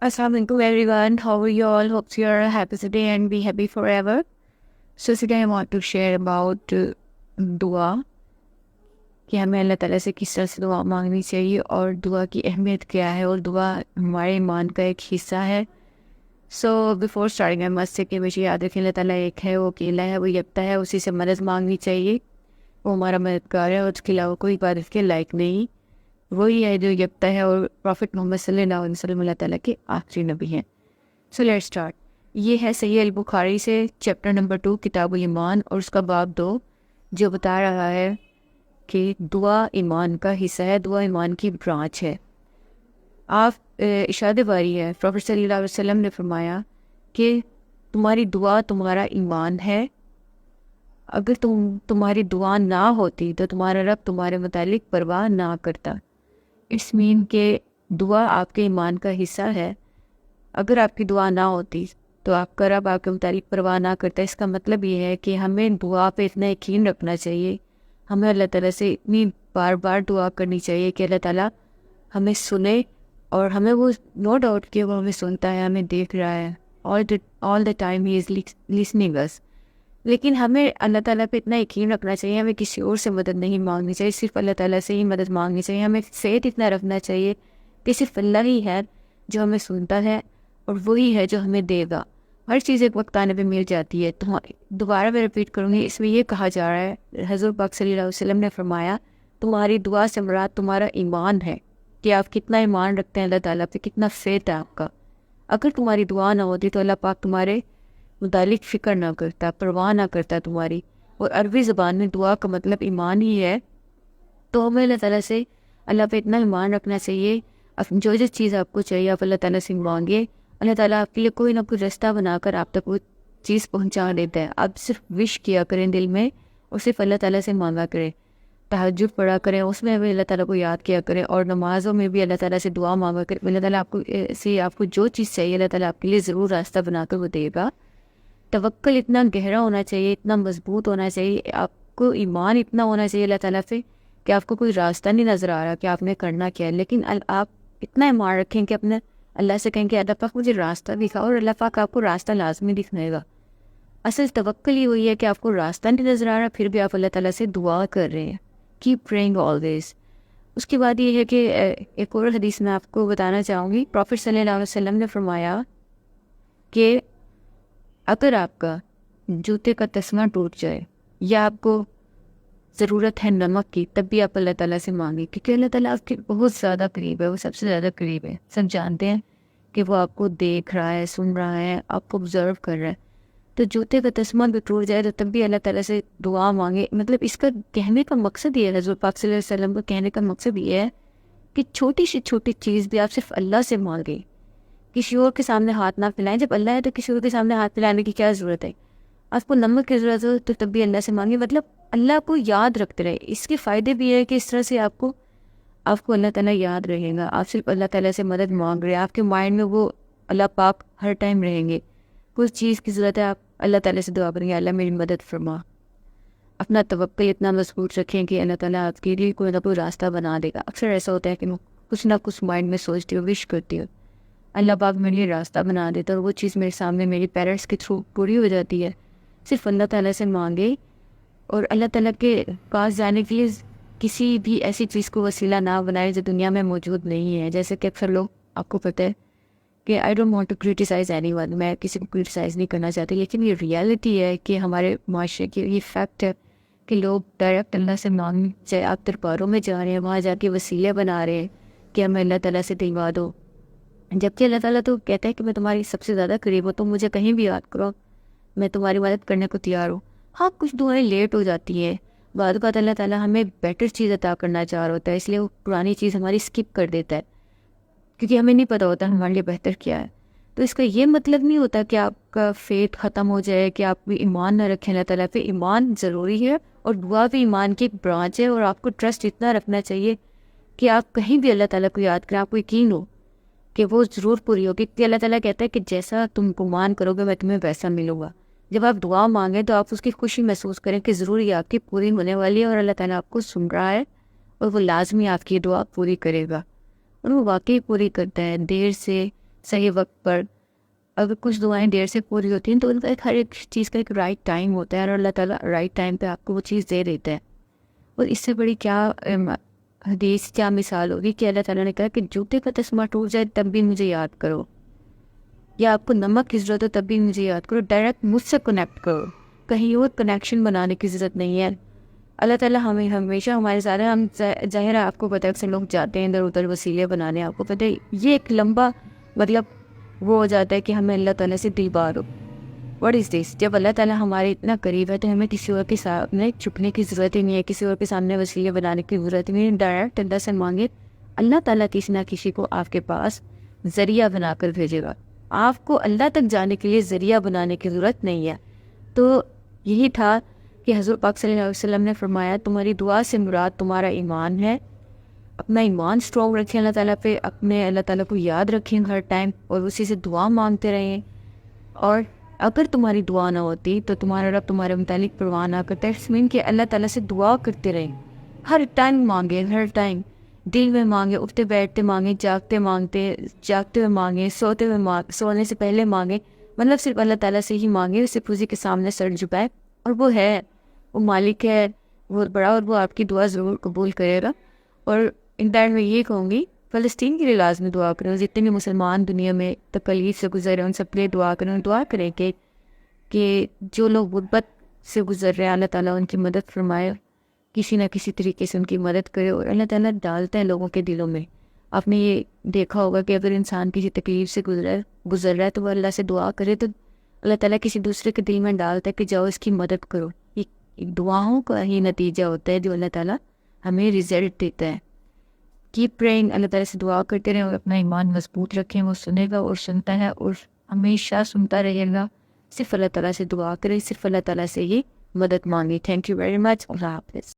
Assalamu alaikum everyone. How are you all? Hope you are happy today and be happy forever. So today I want to share about dua کہ ہمیں اللہ تعالیٰ سے کس طرح سے دعا مانگنی چاہیے اور دعا کی اہمیت کیا ہے اور دعا ہمارے ایمان کا ایک حصہ ہے. So before starting I must say کہ مجھے یاد رکھیں اللہ تعالیٰ ایک ہے، وہ اکیلا ہے، وہ یکتا ہے، اسی سے مدد مانگنی چاہیے. وہ ہمارا مددگار ہے اور اس کے علاوہ کوئی عبادت کے لائق نہیں. وہی ہے جو یکتا ہے اور پروفٹ محمد صلی اللہ علیہ وسلم اللہ تعالیٰ کے آخری نبی ہیں. So let start. یہ ہے صحیح البخاری سے چیپٹر نمبر 2 کتاب الایمان اور اس کا باب 2 جو بتا رہا ہے کہ دعا ایمان کا حصہ ہے، دعا ایمان کی برانچ ہے. آپ ارشاد باری ہے، پروفٹ صلی اللہ علیہ وسلم نے فرمایا کہ تمہاری دعا تمہارا ایمان ہے. اگر تمہاری دعا نہ ہوتی تو تمہارا رب تمہارے متعلق پرواہ نہ کرتا. اٹس مین کہ دعا آپ کے ایمان کا حصہ ہے. اگر آپ کی دعا نہ ہوتی تو آپ کا رب آپ کے متعلق پرواہ نہ کرتا. اس کا مطلب یہ ہے کہ ہمیں دعا پہ اتنا یقین رکھنا چاہیے، ہمیں اللہ تعالیٰ سے اتنی بار بار دعا کرنی چاہیے کہ اللہ تعالیٰ ہمیں سنے، اور ہمیں وہ نو ڈاؤٹ کہ وہ ہمیں سنتا ہے، ہمیں دیکھ رہا ہے. All the time he is listening us. لیکن ہمیں اللہ تعالیٰ پہ اتنا یقین رکھنا چاہیے، ہمیں کسی اور سے مدد نہیں مانگنی چاہیے، صرف اللہ تعالیٰ سے ہی مدد مانگنی چاہیے. ہمیں فیتھ اتنا رکھنا چاہیے کہ صرف اللہ ہی ہے جو ہمیں سنتا ہے اور وہی ہے جو ہمیں دے گا. ہر چیز ایک وقت آنے پہ مل جاتی ہے. دوبارہ میں رپیٹ کروں گی، اس میں یہ کہا جا رہا ہے، حضرت پاک صلی اللہ علیہ وسلم نے فرمایا تمہاری دعا سے مراد تمہارا ایمان ہے، کہ آپ کتنا ایمان رکھتے ہیں اللہ تعالیٰ پہ، کتنا فیتھ ہے آپ کا. اگر تمہاری دعا نہ ہوتی تو اللہ پاک تمہارے متعلق فکر نہ کرتا، پرواہ نہ کرتا تمہاری. اور عربی زبان میں دعا کا مطلب ایمان ہی ہے. تو ہمیں اللہ تعالیٰ سے اللہ پہ اتنا ایمان رکھنا چاہیے، جو چیز آپ کو چاہیے آپ اللہ تعالیٰ سے مانگے. اللہ تعالیٰ آپ کے لیے کوئی نہ کوئی رستہ بنا کر آپ تک وہ چیز پہنچا دیتا ہے. آپ صرف وش کیا کریں دل میں اور صرف اللہ تعالیٰ سے مانگا کریں. تہجد پڑھا کریں، اس میں بھی اللہ تعالیٰ کو یاد کیا کریں، اور نمازوں میں بھی اللہ تعالیٰ سے دعا مانگا کریں. اللہ تعالیٰ آپ کو جو چیز چاہیے اللہ تعالیٰ آپ کے لیے ضرور راستہ بنا کر وہ دے گا. توکل اتنا گہرا ہونا چاہیے، اتنا مضبوط ہونا چاہیے، آپ کو ایمان اتنا ہونا چاہیے اللہ تعالیٰ پہ کہ آپ کو کوئی راستہ نہیں نظر آ رہا کہ آپ نے کرنا کیا ہے، لیکن آپ اتنا ایمان رکھیں کہ اپنے اللہ سے کہیں کہ اللہ پاک مجھے راستہ دکھا، اور اللہ پاک آپ کو راستہ لازمی دکھائے گا. اصل توکل ہی ہوئی ہے کہ آپ کو راستہ نہیں نظر آ رہا پھر بھی آپ اللہ تعالیٰ سے دعا کر رہے ہیں. Cap praying always. اس کے بعد یہ ہے کہ ایک اور حدیث میں آپ کو بتانا چاہوں گی. پروفٹ صلی اللہ علیہ وسلم نے فرمایا کہ اگر آپ کا جوتے کا تسمہ ٹوٹ جائے یا آپ کو ضرورت ہے نمک کی، تب بھی آپ اللہ تعالیٰ سے مانگیں، کیونکہ اللہ تعالیٰ آپ کے بہت زیادہ قریب ہے، وہ سب سے زیادہ قریب ہے. سب جانتے ہیں کہ وہ آپ کو دیکھ رہا ہے، سن رہا ہے، آپ کو آبزرو کر رہا ہے. تو جوتے کا تسمہ بھی ٹوٹ جائے تو تب بھی اللہ تعالیٰ سے دعا مانگے. مطلب اس کا کہنے کا مقصد یہ ہے، حضرت پاک صلی اللہ علیہ وسلم کو کہنے کا مقصد یہ ہے کہ چھوٹی سی چھوٹی چیز بھی آپ صرف اللہ سے مانگیں، کسی اور کے سامنے ہاتھ نہ پھیلائیں. جب اللہ ہے تو کسی اور کے سامنے ہاتھ پھیلانے کی کیا ضرورت ہے؟ آپ کو نمک کی ضرورت ہو تو تب بھی اللہ سے مانگیں. مطلب اللہ کو یاد رکھتے رہے. اس کے فائدے بھی ہے کہ اس طرح سے آپ کو اللہ تعالیٰ یاد رہیں گا. آپ صرف اللہ تعالیٰ سے مدد مانگ رہے ہیں، آپ کے مائنڈ میں وہ اللہ پاک ہر ٹائم رہیں گے. کچھ چیز کی ضرورت ہے آپ اللہ تعالیٰ سے دعا کریں گے، اللہ میری مدد فرما. اپنا توکل اتنا مضبوط رکھیں کہ اللہ تعالیٰ آپ کے لیے کوئی نہ کوئی راستہ بنا دے گا. اکثر ایسا ہوتا ہے کہ میں کچھ نہ کچھ مائنڈ میں سوچتی ہوں، وش کرتی ہوں، اللہ پاک میرے لیے راستہ بنا دیتا ہے، اور وہ چیز میرے سامنے میری پیرنٹس کے تھرو پوری ہو جاتی ہے. صرف اللہ تعالیٰ سے مانگے، اور اللہ تعالیٰ کے پاس جانے کے لیے کسی بھی ایسی چیز کو وسیلہ نہ بنائے جو دنیا میں موجود نہیں ہے. جیسے کہ اکثر لوگ، آپ کو پتہ ہے کہ I don't want to criticise anyone, میں کسی کو کرٹیسائز نہیں کرنا چاہتی، لیکن یہ ریالٹی ہے کہ ہمارے معاشرے کی یہ فیکٹ ہے کہ لوگ ڈائریکٹ اللہ سے مانگ، چاہے آپ درباروں میں جا رہے ہیں وہاں جا کے وسیلے بنا رہے ہیں کہ ہمیں اللہ تعالیٰ سے دلوا دو، جبکہ اللہ تعالیٰ تو کہتا ہے کہ میں تمہاری سب سے زیادہ قریب ہوں، تم مجھے کہیں بھی یاد کرو، میں تمہاری مدد کرنے کو تیار ہوں. ہاں کچھ دعائیں لیٹ ہو جاتی ہیں، بعد اوقات اللہ تعالیٰ ہمیں بیٹر چیز عطا کرنا چاہ رہا ہوتا ہے، اس لیے وہ پرانی چیز ہماری اسکپ کر دیتا ہے کیونکہ ہمیں نہیں پتہ ہوتا ہمارے لیے بہتر کیا ہے. تو اس کا یہ مطلب نہیں ہوتا کہ آپ کا فیتھ ختم ہو جائے، کہ آپ بھی ایمان نہ رکھیں اللہ تعالیٰ پہ. ایمان ضروری ہے اور دعا بھی ایمان کی ایک برانچ ہے، اور آپ کو ٹرسٹ اتنا رکھنا چاہیے کہ آپ کہیں بھی اللہ تعالیٰ کو یاد کریں، آپ کو یقین ہو کہ وہ ضرور پوری ہوگی. کہ اللہ تعالیٰ کہتا ہے کہ جیسا تم گمان کرو گے میں تمہیں ویسا ملوں گا. جب آپ دعا مانگیں تو آپ اس کی خوشی محسوس کریں کہ ضرور یہ آپ کی پوری ہونے والی ہے، اور اللہ تعالیٰ آپ کو سن رہا ہے، اور وہ لازمی آپ کی دعا پوری کرے گا، اور وہ واقعی پوری کرتا ہے. دیر سے صحیح وقت پر. اگر کچھ دعائیں دیر سے پوری ہوتی ہیں تو ان کا ایک ہر ایک چیز کا ایک رائٹ ٹائم ہوتا ہے اور اللہ تعالیٰ رائٹ ٹائم پہ آپ کو وہ چیز دے دیتا ہے. اور اس سے بڑی کیا حدیث کیا مثال ہوگی کہ اللہ تعالیٰ نے کہا کہ جوتے کا تسمہ ٹوٹ جائے تب بھی مجھے یاد کرو, یا آپ کو نمک کی ضرورت ہو تب بھی مجھے یاد کرو, ڈائریکٹ مجھ سے کنیکٹ کرو, کہیں اور کنیکشن بنانے کی ضرورت نہیں ہے. اللہ تعالیٰ ہمیں ہمیشہ ہمارے سارے ہم ظاہر ہے آپ کو پتہ ہے اکثر لوگ جاتے ہیں ادھر ادھر وسیلے بنانے, آپ کو پتہ ہے یہ ایک لمبا مطلب وہ ہو جاتا ہے کہ ہمیں اللہ تعالیٰ سے دل بار ہو. واٹ از دس؟ جب اللہ تعالیٰ ہمارے اتنا قریب ہے تو ہمیں کسی اور کے سامنے چھپنے کی ضرورت ہی نہیں ہے, کسی اور کے سامنے وسیلے بنانے کی ضرورت ہی نہیں ہے. ڈائریکٹ اللہ سے مانگے, اللہ تعالیٰ کسی نہ کسی کو آپ کے پاس ذریعہ بنا کر بھیجے گا. آپ کو اللہ تک جانے کے لیے ذریعہ بنانے کی ضرورت نہیں ہے. تو یہی تھا کہ حضرت پاک صلی اللہ علیہ وسلم نے فرمایا تمہاری دعا سے مراد تمہارا ایمان ہے. اپنا ایمان اسٹرانگ رکھیں اللہ تعالیٰ پہ, اپنے اللہ تعالیٰ کو یاد رکھیں ہر ٹائم اور اسی سے دعا مانگتے رہیں. اور اگر تمہاری دعا نہ ہوتی تو تمہارا رب تمہارے متعلق پرواہ نہ کرتا. اس مین کہ اللہ تعالیٰ سے دعا کرتے رہیں, ہر ٹائم مانگے, ہر ٹائم دل میں مانگے, اٹھتے بیٹھتے مانگے, جاگتے ہوئے مانگے, سوتے ہوئے سونے سے پہلے مانگے. مطلب صرف اللہ تعالیٰ سے ہی مانگے, صرف اسی کے سامنے سر جھکائے. اور وہ ہے, وہ مالک ہے بہت بڑا, اور وہ آپ کی دعا ضرور قبول کرے گا. اور انٹائر میں یہ کہوں گی فلسطین کے لیے لازمی دعا کریں, جتنے بھی مسلمان دنیا میں تکلیف سے گزرے ان سب کے لیے دعا کریں. دعا کریں کہ جو لوگ غربت سے گزر رہے ہیں اللہ تعالیٰ ان کی مدد فرمائے, کسی نہ کسی طریقے سے ان کی مدد کرے. اور اللہ تعالیٰ ڈالتا ہے لوگوں کے دلوں میں. آپ نے یہ دیکھا ہوگا کہ اگر انسان کسی تکلیف سے گزر رہا ہے تو وہ اللہ سے دعا کرے تو اللہ تعالیٰ کسی دوسرے کے دل میں ڈالتا ہے کہ جاؤ اس کی مدد کرو. یہ دعاؤں کا ہی نتیجہ ہوتا ہے جو اللہ تعالیٰ ہمیں رزلٹ دیتا ہے. کیپ پریئنگ, اللہ تعالیٰ سے دعا کرتے رہیں اور اپنا ایمان مضبوط رکھیں. وہ سنے گا اور سنتا ہے اور ہمیشہ سنتا رہے گا. صرف اللہ تعالیٰ سے دعا کریں, صرف اللہ تعالیٰ سے ہی مدد مانگی. Thank you very much. Allah حافظ.